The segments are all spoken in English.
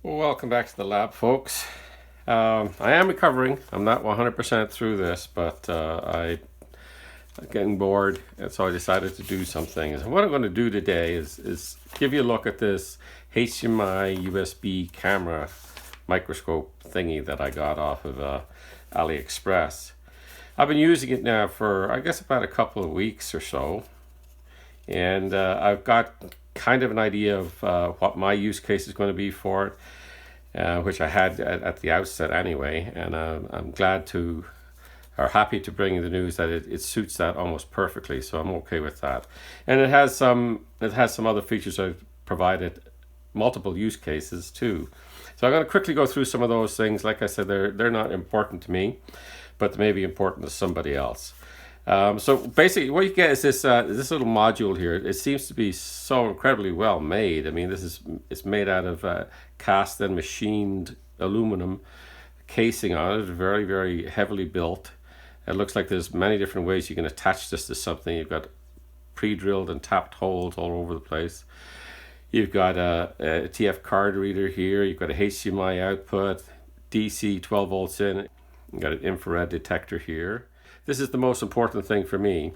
Well, welcome back to the lab, folks. I am recovering. I'm not 100% through this, but I'm getting bored, and so I decided to do something. And what I'm going to do today is give you a look at this HDMI USB camera microscope thingy that I got off of AliExpress. I've been using it now for, I guess, about a couple of weeks or so, and I've got kind of an idea of what my use case is going to be for it, which I had at the outset anyway, and I'm glad to, or happy to bring you the news that it suits that almost perfectly. So I'm okay with that, and it has some other features I've provided multiple use cases too. So I'm going to quickly go through some of those things. Like I said, they're not important to me, but they may be important to somebody else. So basically, what you get is this little module here. It seems to be so incredibly well made. I mean, it's made out of cast and machined aluminum casing on it, very, very heavily built. It looks like there's many different ways you can attach this to something. You've got pre-drilled and tapped holes all over the place. You've got a TF card reader here. You've got a HDMI output, DC 12 volts in. You've got an infrared detector here. This is the most important thing for me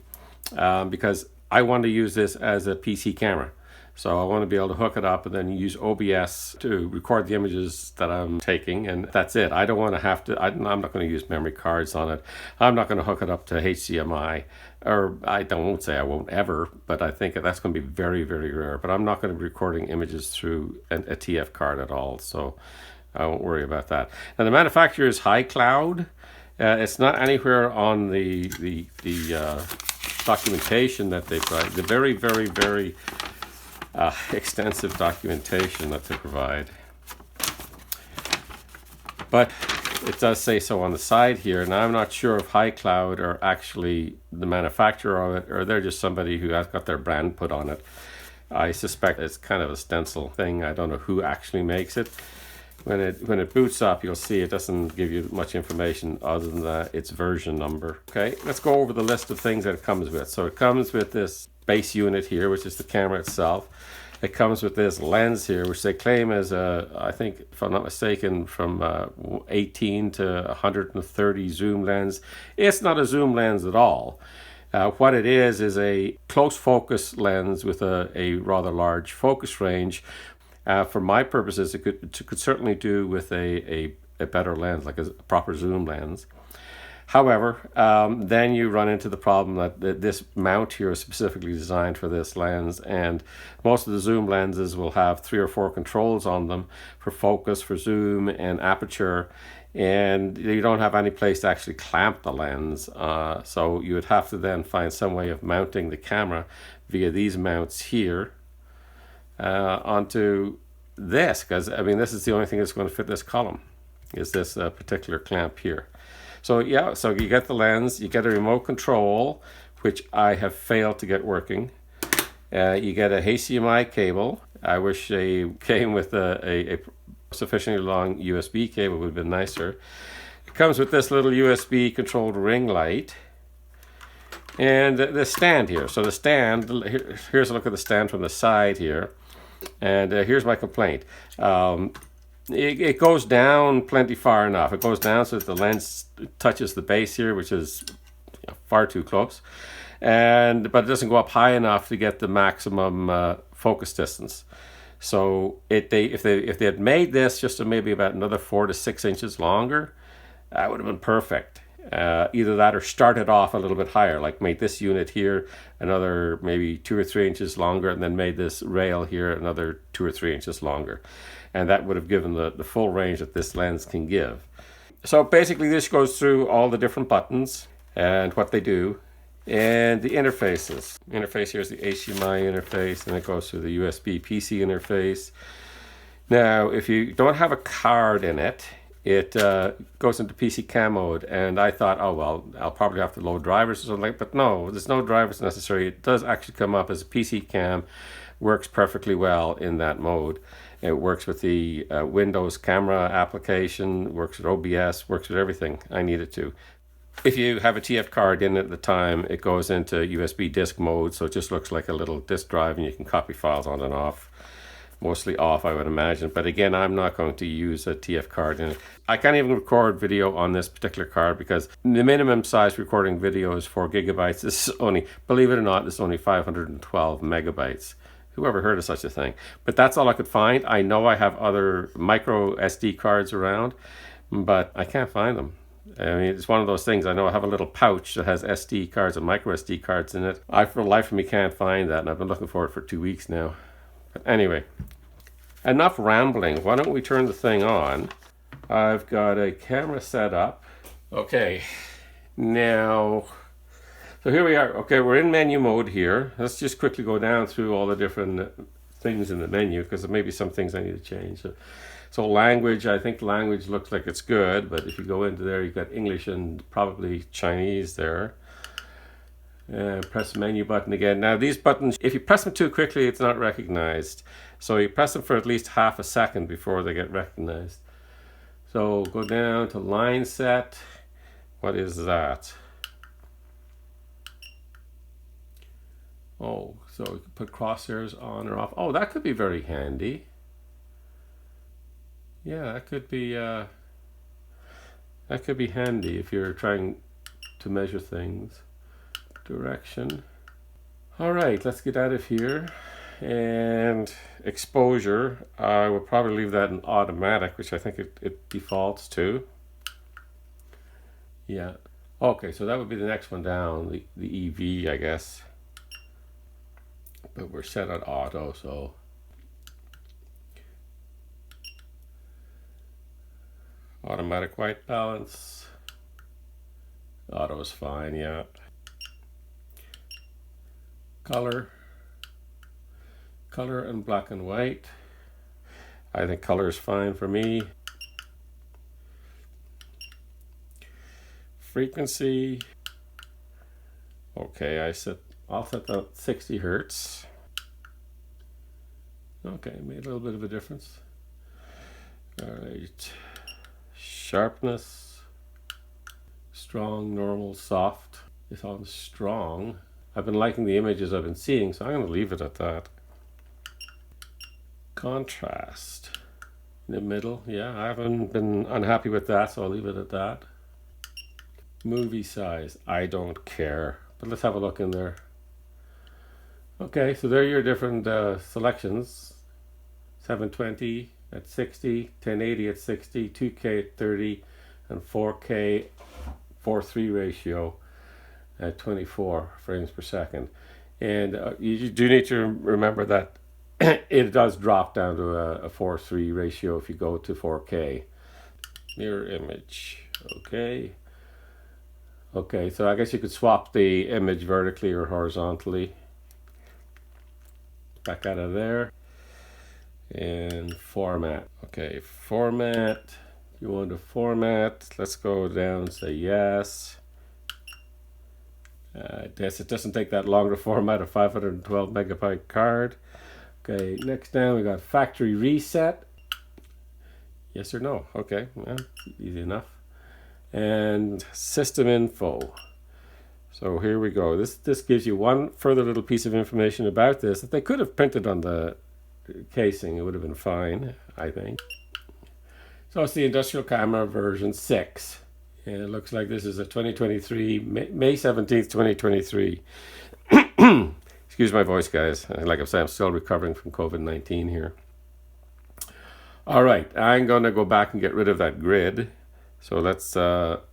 because I want to use this as a PC camera. So I want to be able to hook it up and then use OBS to record the images that I'm taking, and that's it. I don't want to have to, I'm not going to use memory cards on it. I'm not going to hook it up to HDMI, or won't say I won't ever, but I think that's going to be very, very rare. But I'm not going to be recording images through a TF card at all, so I won't worry about that. Now the manufacturer is iCloud. It's not anywhere on the documentation that they provide. The very, very, very extensive documentation that they provide. But it does say so on the side here. Now I'm not sure if iCloud are actually the manufacturer of it, or they're just somebody who has got their brand put on it. I suspect it's kind of a stencil thing. I don't know who actually makes it. When it boots up, you'll see it doesn't give you much information other than its version number. Okay, let's go over the list of things that it comes with. So it comes with this base unit here, which is the camera itself. It comes with this lens here, which they claim is I think, if I'm not mistaken, from 18 to 130 zoom lens. It's not a zoom lens at all. What it is a close focus lens with a rather large focus range. For my purposes, it could certainly do with a better lens, like a proper zoom lens. However, then you run into the problem that this mount here is specifically designed for this lens, and most of the zoom lenses will have 3 or 4 controls on them for focus, for zoom, and aperture, and you don't have any place to actually clamp the lens. So you would have to then find some way of mounting the camera via these mounts here onto this, because I mean this is the only thing that's going to fit this column, is this particular clamp here. So yeah, so you get the lens, you get a remote control, which I have failed to get working. You get a HDMI cable. I wish they came with a sufficiently long USB cable, would have been nicer. It comes with this little USB controlled ring light. And the stand here. So the stand, here's a look at the stand from the side here. And here's my complaint. It goes down plenty far enough. It goes down so that the lens touches the base here, which is far too close. But it doesn't go up high enough to get the maximum focus distance. So if they had made this just maybe about another 4 to 6 inches longer, that would have been perfect. Either that or start it off a little bit higher, like made this unit here another maybe 2 or 3 inches longer, and then made this rail here another 2 or 3 inches longer. And that would have given the full range that this lens can give. So basically this goes through all the different buttons and what they do, and the interfaces. Interface here is the HDMI interface, and it goes through the USB PC interface. Now, if you don't have a card in it, it goes into PC cam mode, and I thought, oh well, I'll probably have to load drivers or something, but no, there's no drivers necessary. It does actually come up as a PC cam, works perfectly well in that mode. It works with the Windows camera application, works with OBS, works with everything I need it to. If you have a TF card in at the time, it goes into USB disk mode, so it just looks like a little disk drive, and you can copy files on and off mostly off, I would imagine. But again, I'm not going to use a TF card in it. I can't even record video on this particular card because the minimum size recording video is 4 gigabytes. This is only, believe it or not, this is only 512 megabytes. Who ever heard of such a thing? But that's all I could find. I know I have other micro SD cards around, but I can't find them. I mean, it's one of those things. I know I have a little pouch that has SD cards and micro SD cards in it. I, for the life of me, can't find that, and I've been looking for it for 2 weeks now. But anyway, enough rambling. Why don't we turn the thing on? I've got a camera set up. Okay, now, so here we are. Okay, we're in menu mode here. Let's just quickly go down through all the different things in the menu because there may be some things I need to change. So language, I think language looks like it's good, but if you go into there, you've got English and probably Chinese there. Press the menu button again. Now these buttons, if you press them too quickly, it's not recognized. So you press them for at least half a second before they get recognized. So go down to line set. What is that? Oh, so you can put crosshairs on or off. Oh, that could be very handy. Yeah, that could be handy if you're trying to measure things. Direction. All right, let's get out of here. And exposure, I will probably leave that in automatic, which I think it defaults to. Yeah. Okay, so that would be the next one down, the EV, I guess. But we're set on auto, so. Automatic white balance. Auto is fine, yeah. Color and black and white. I think color is fine for me. Frequency. Okay, I'll set that 60 hertz. Okay, made a little bit of a difference. All right. Sharpness. Strong, normal, soft. It's on strong. I've been liking the images I've been seeing, so I'm going to leave it at that. Contrast. In the middle, yeah, I haven't been unhappy with that, so I'll leave it at that. Movie size, I don't care, but let's have a look in there. Okay, so there are your different selections. 720 at 60, 1080 at 60, 2K at 30, and 4K 4:3 ratio at 24 frames per second. And you do need to remember that it does drop down to a 4:3 ratio if you go to 4K. Mirror image, okay. Okay, so I guess you could swap the image vertically or horizontally. Back out of there. And format. Okay, format. You want to format. Let's go down and say yes. Yes, it doesn't take that long to format a 512 megabyte card. Okay, next down we got factory reset. Yes or no? Okay, well, easy enough. And system info. So here we go. This gives you one further little piece of information about this that they could have printed on the casing. It would have been fine, I think. So it's the industrial camera version 6. And it looks like this is a 2023, May 17th, 2023. Excuse my voice, guys. Like I said, I'm still recovering from COVID-19 here. All right, I'm going to go back and get rid of that grid. So let's pop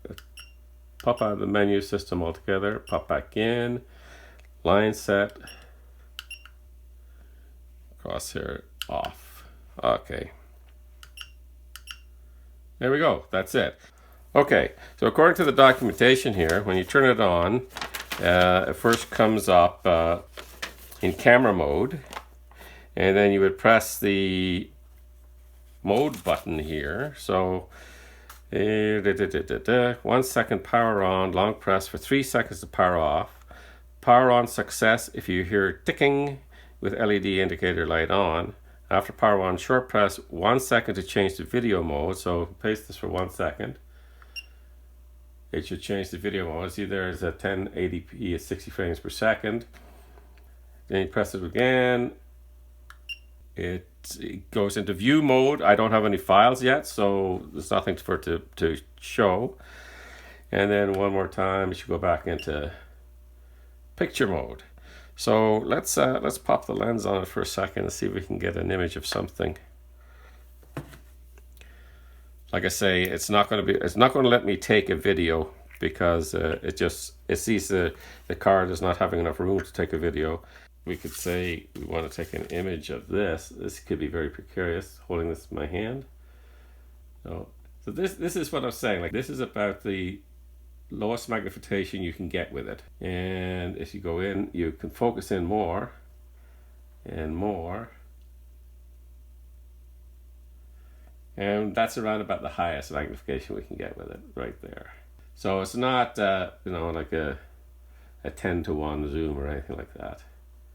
out of the menu system altogether, pop back in, line set, crosshair off. Okay. There we go, that's it. Okay, so according to the documentation here, when you turn it on, it first comes up in camera mode, and then you would press the mode button here. So 1 second power on, long press for 3 seconds to power off. Power on success if you hear ticking with LED indicator light on. After power on, short press 1 second to change to video mode. So paste this for 1 second. It should change the video mode. See, there's a 1080p at 60 frames per second. Then you press it again. It goes into view mode. I don't have any files yet, so there's nothing for it to show. And then one more time, it should go back into picture mode. So let's pop the lens on it for a second and see if we can get an image of something. Like I say, it's not going to let me take a video because it sees the card is not having enough room to take a video. We could say we want to take an image of this. This could be very precarious, holding this in my hand. So this is what I'm saying. Like, this is about the lowest magnification you can get with it. And if you go in, you can focus in more and more. And that's around about the highest magnification we can get with it, right there. So it's not, like a 10-to-1 zoom or anything like that.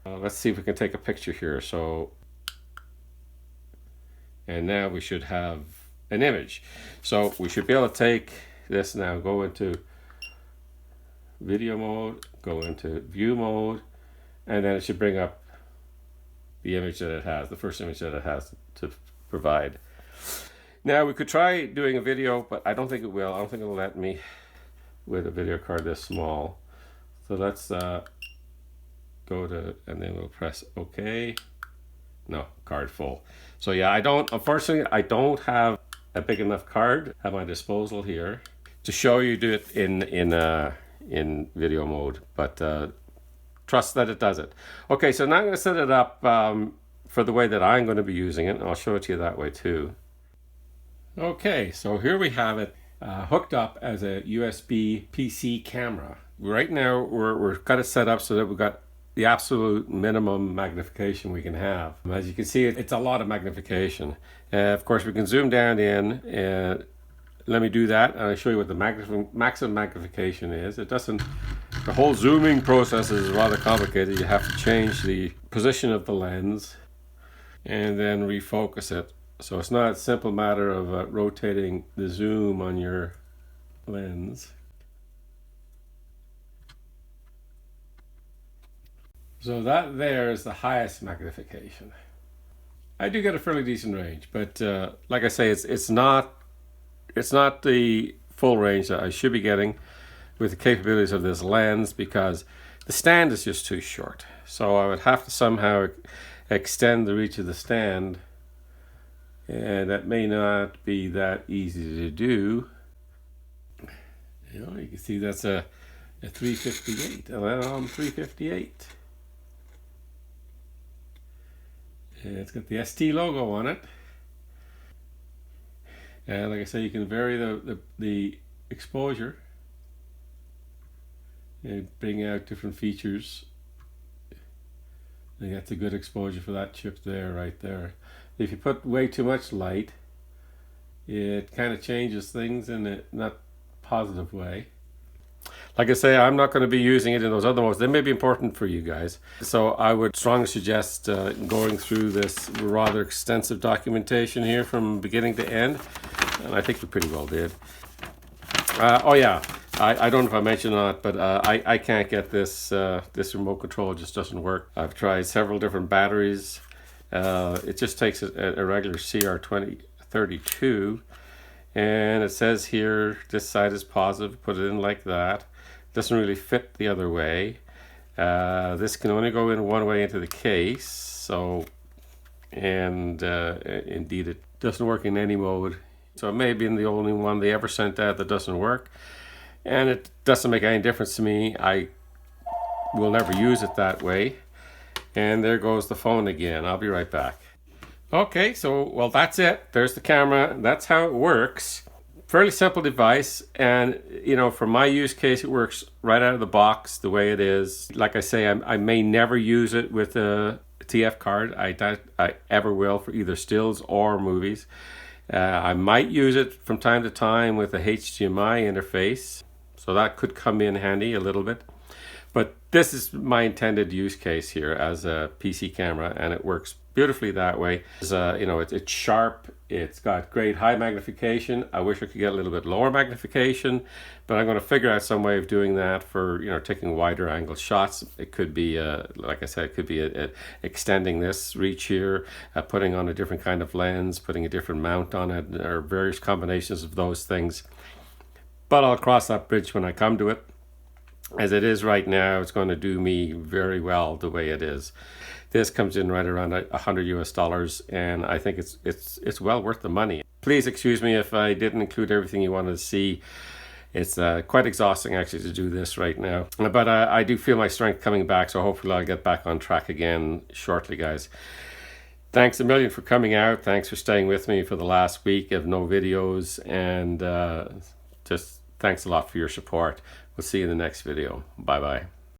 Let's see if we can take a picture here. So, and now we should have an image. So we should be able to take this now, go into video mode, go into view mode, and then it should bring up the image that it has, the first image that it has to provide. Now we could try doing a video, but I don't think it will. I don't think it'll let me with a video card this small. So let's go to, and then we'll press OK. No, card full. So yeah, unfortunately, I don't have a big enough card at my disposal here to show you do it in video mode, but trust that it does it. Okay, so now I'm going to set it up for the way that I'm going to be using it, and I'll show it to you that way too. Okay, so here we have it hooked up as a USB PC camera. Right now we're kind of set up so that we've got the absolute minimum magnification we can have. As you can see, it's a lot of magnification. Of course, we can zoom down in, and let me do that, and I'll show you what the maximum magnification is. It doesn't, the whole zooming process is rather complicated. You have to change the position of the lens and then refocus it. So it's not a simple matter of rotating the zoom on your lens. So that there is the highest magnification. I do get a fairly decent range, but like I say, it's not the full range that I should be getting with the capabilities of this lens, because the stand is just too short. So I would have to somehow extend the reach of the stand, and that may not be that easy to do. You can see that's a 358, and I'm 358. And it's got the ST logo on it. And like I say, you can vary the exposure and bring out different features. And that's a good exposure for that chip there, right there. If you put way too much light, it kind of changes things in a not positive way. Like I say, I'm not going to be using it in those other modes. They may be important for you guys. So I would strongly suggest going through this rather extensive documentation here from beginning to end. And I think we pretty well did. Oh yeah, I don't know if I mentioned or not, but I can't get this this remote control. It just doesn't work. I've tried several different batteries. It just takes a regular CR2032, and it says here this side is positive. Put it in like that. Doesn't really fit the other way. This can only go in one way into the case. So, and indeed it doesn't work in any mode. So it may be the only one they ever sent out that doesn't work, and it doesn't make any difference to me. I will never use it that way. And there goes the phone again. I'll be right back. Okay, so well, that's it. There's the camera. That's how it works. Fairly simple device, and for my use case, it works right out of the box the way it is. Like I say, I may never use it with a TF card. I doubt I ever will for either stills or movies. I might use it from time to time with a HDMI interface, so that could come in handy a little bit. But this is my intended use case here as a PC camera, and it works beautifully that way. It's sharp. It's got great high magnification. I wish I could get a little bit lower magnification, but I'm going to figure out some way of doing that for taking wider angle shots. It could be, like I said, it could be extending this reach here, putting on a different kind of lens, putting a different mount on it, or various combinations of those things. But I'll cross that bridge when I come to it. As it is right now, it's going to do me very well the way it is. This comes in right around $100 US, and I think it's well worth the money. Please excuse me if I didn't include everything you wanted to see. It's quite exhausting actually to do this right now, but I do feel my strength coming back, so hopefully I'll get back on track again shortly, guys. Thanks a million for coming out. Thanks for staying with me for the last week of no videos, and just thanks a lot for your support. We'll see you in the next video. Bye bye.